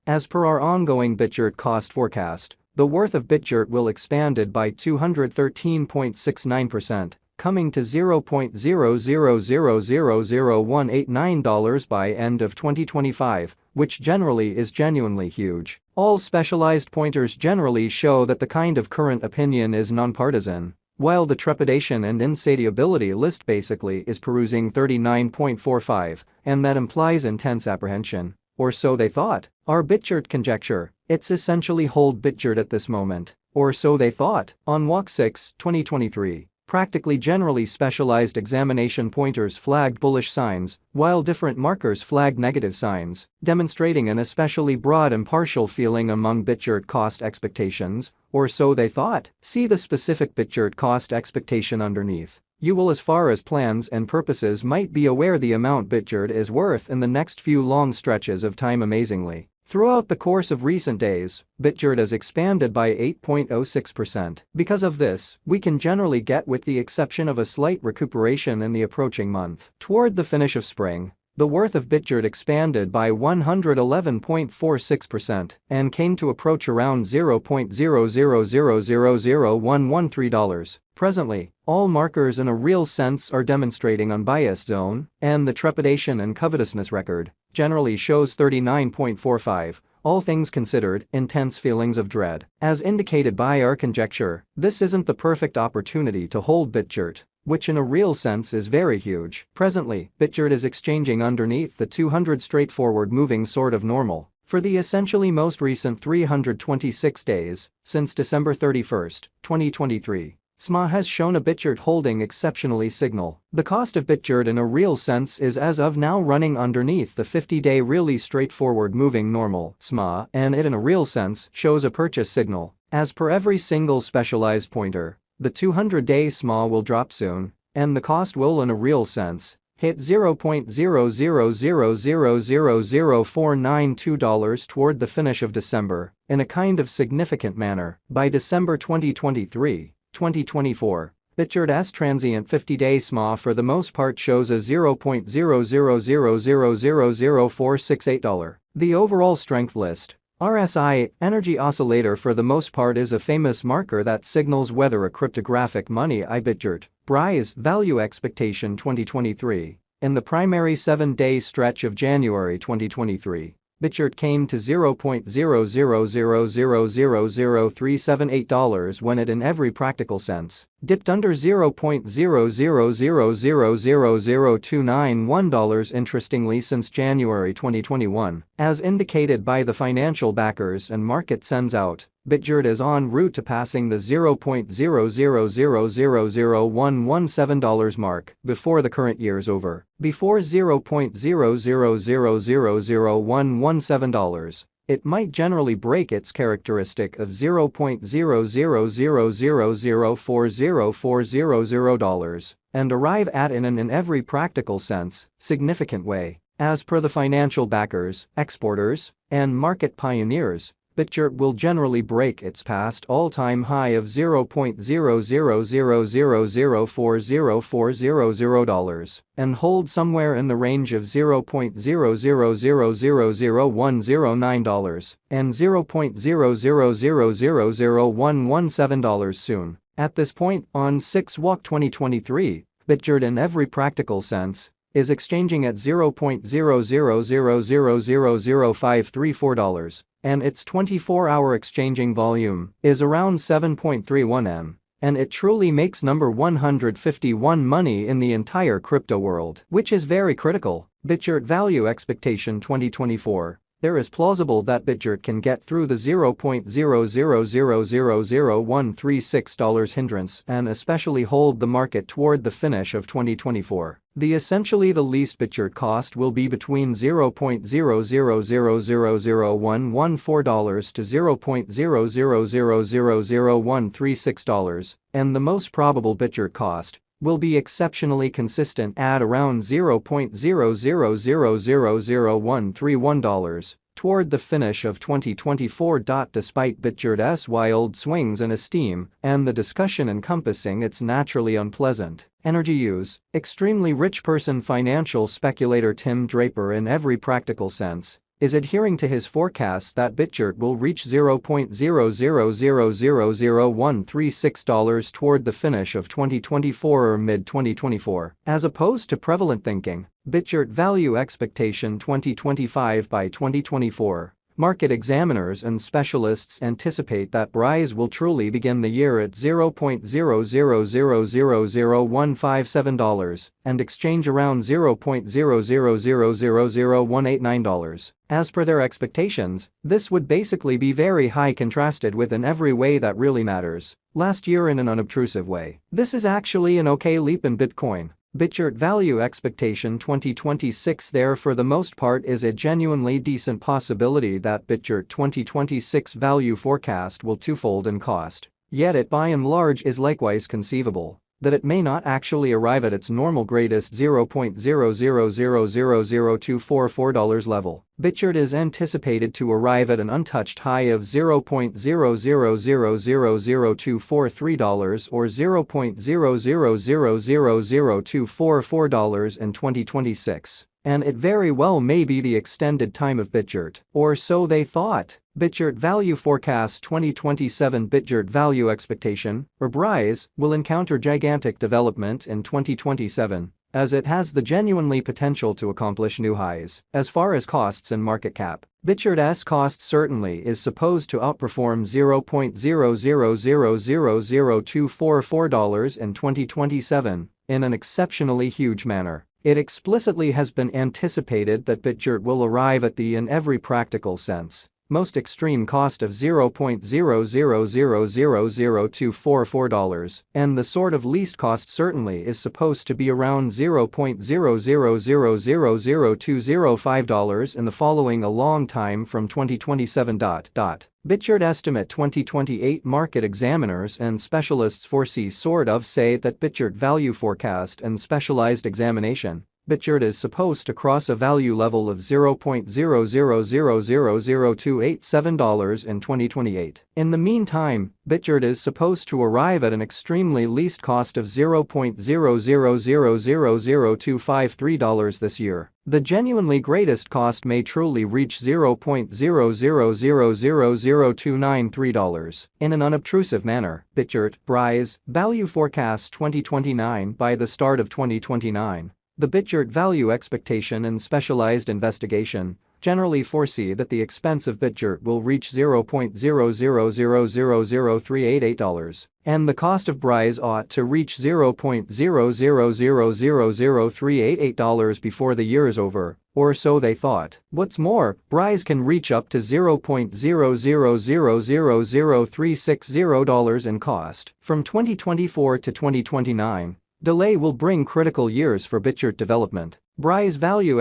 As per our ongoing BITGERT cost forecast, the worth of BITGERT will expanded by 213.69%, coming to $0.0000189 by end of 2025, which generally is genuinely huge. All specialized pointers generally show that the kind of current opinion is nonpartisan, while the trepidation and insatiability list basically is perusing 39.45, and that implies intense apprehension. Or so they thought. Our BITGERT conjecture, it's essentially hold BITGERT at this moment. Or so they thought. On walk 6, 2023. Practically generally specialized examination pointers flagged bullish signs, while different markers flagged negative signs, demonstrating an especially broad impartial feeling among BITGERT cost expectations, or so they thought. See the specific BITGERT cost expectation underneath. You will, as far as plans and purposes might be aware, the amount BITGERT is worth in the next few long stretches of time. Amazingly, throughout the course of recent days, BITGERT has expanded by 8.06%. Because of this, we can generally get, with the exception of a slight recuperation in the approaching month toward the finish of spring, the worth of BITGERT expanded by 111.46% and came to approach around $0.0000113. Presently, all markers in a real sense are demonstrating unbiased zone, and the trepidation and covetousness record generally shows 39.45. All things considered, intense feelings of dread. As indicated by our conjecture, this isn't the perfect opportunity to hold BITGERT, which in a real sense is very huge. Presently, BITGERT is exchanging underneath the 200 straightforward moving sort of normal for the essentially most recent 326 days since December 31, 2023. SMA has shown a BITGERT holding exceptionally signal. The cost of BITGERT in a real sense is as of now running underneath the 50-day really straightforward moving normal SMA, and it in a real sense shows a purchase signal. As per every single specialized pointer, the 200-day SMA will drop soon, and the cost will in a real sense hit $0.000000492 toward the finish of December in a kind of significant manner. By December 2024, BITGERT's transient 50-day SMA for the most part shows a $0.000000468. The overall strength list, RSI, energy oscillator, for the most part is a famous marker that signals whether a cryptographic money BITGERT, brise, value expectation 2023. In the primary 7-day stretch of January 2023, BITGERT came to $0.000000378 when it in every practical sense dipped under $0.000000291. Interestingly, since January 2021, as indicated by the financial backers and market sends out, BITGERT is en route to passing the $0.000000117 mark before the current year's over. Before $0.000000117, it might generally break its characteristic of $0.00000404000 and arrive at in every practical sense significant way. As per the financial backers, exporters, and market pioneers, BITGERT will generally break its past all-time high of $0.00000404000 and hold somewhere in the range of $0.000000109 and $0.000000117 soon. At this point, on 6/walk 2023, BITGERT in every practical sense is exchanging at $0.000000534, and its 24-hour exchanging volume is around 7.31 M, and it truly makes number 151 money in the entire crypto world, which is very critical. BITGERT value expectation 2024. There is plausible that BITGERT can get through the $0.000000136 hindrance and especially hold the market toward the finish of 2024. The essentially the least BITGERT cost will be between $0.000000114 to $0.000000136, and the most probable BITGERT cost will be exceptionally consistent at around $0.000000131 toward the finish of 2024. Despite BITGERT's wild swings in esteem and the discussion encompassing its naturally unpleasant energy use, extremely rich person financial speculator Tim Draper in every practical sense is adhering to his forecasts that BITGERT will reach $0.0000136 toward the finish of 2024 or mid-2024. As opposed to prevalent thinking, BITGERT value expectation 2025 by 2024. Market examiners and specialists anticipate that brise will truly begin the year at $0.000000157 and exchange around $0.000000189. As per their expectations, this would basically be very high contrasted with in every way that really matters. Last year in an unobtrusive way. This is actually an okay leap in Bitcoin. BITGERT value expectation 2026 there for the most part is a genuinely decent possibility that BITGERT 2026 value forecast will twofold in cost. Yet it by and large is likewise conceivable that it may not actually arrive at its normal greatest $0.000000244 level. BITGERT is anticipated to arrive at an untouched high of $0.000000243 or $0.000000244 in 2026. And it very well may be the extended time of BITGERT, or so they thought. BITGERT value forecast 2027 BITGERT value expectation, or brise, will encounter gigantic development in 2027, as it has the genuinely potential to accomplish new highs. As far as costs and market cap, BITGERT's cost certainly is supposed to outperform $0.000000244 in 2027 in an exceptionally huge manner. It explicitly has been anticipated that BITGERT will arrive at the, in every practical sense, most extreme cost of $0.000000244, and the sort of least cost certainly is supposed to be around $0.000000205 in the following a long time from 2027. BITGERT estimate 2028 market examiners and specialists foresee say that BITGERT value forecast and specialized examination. BITGERT is supposed to cross a value level of $0.000000287 in 2028. In the meantime, BITGERT is supposed to arrive at an extremely least cost of $0.000000253 this year. The genuinely greatest cost may truly reach $0.000000293. In an unobtrusive manner, BITGERT, brise, value forecast 2029 by the start of 2029. The BITGERT value expectation and specialized investigation generally foresee that the expense of BITGERT will reach $0.000000388, and the cost of brise ought to reach $0.000000388 before the year is over, or so they thought. What's more, brise can reach up to $0.000000360 in cost from 2024 to 2029. Delay will bring critical years for BITGERT development. Brise value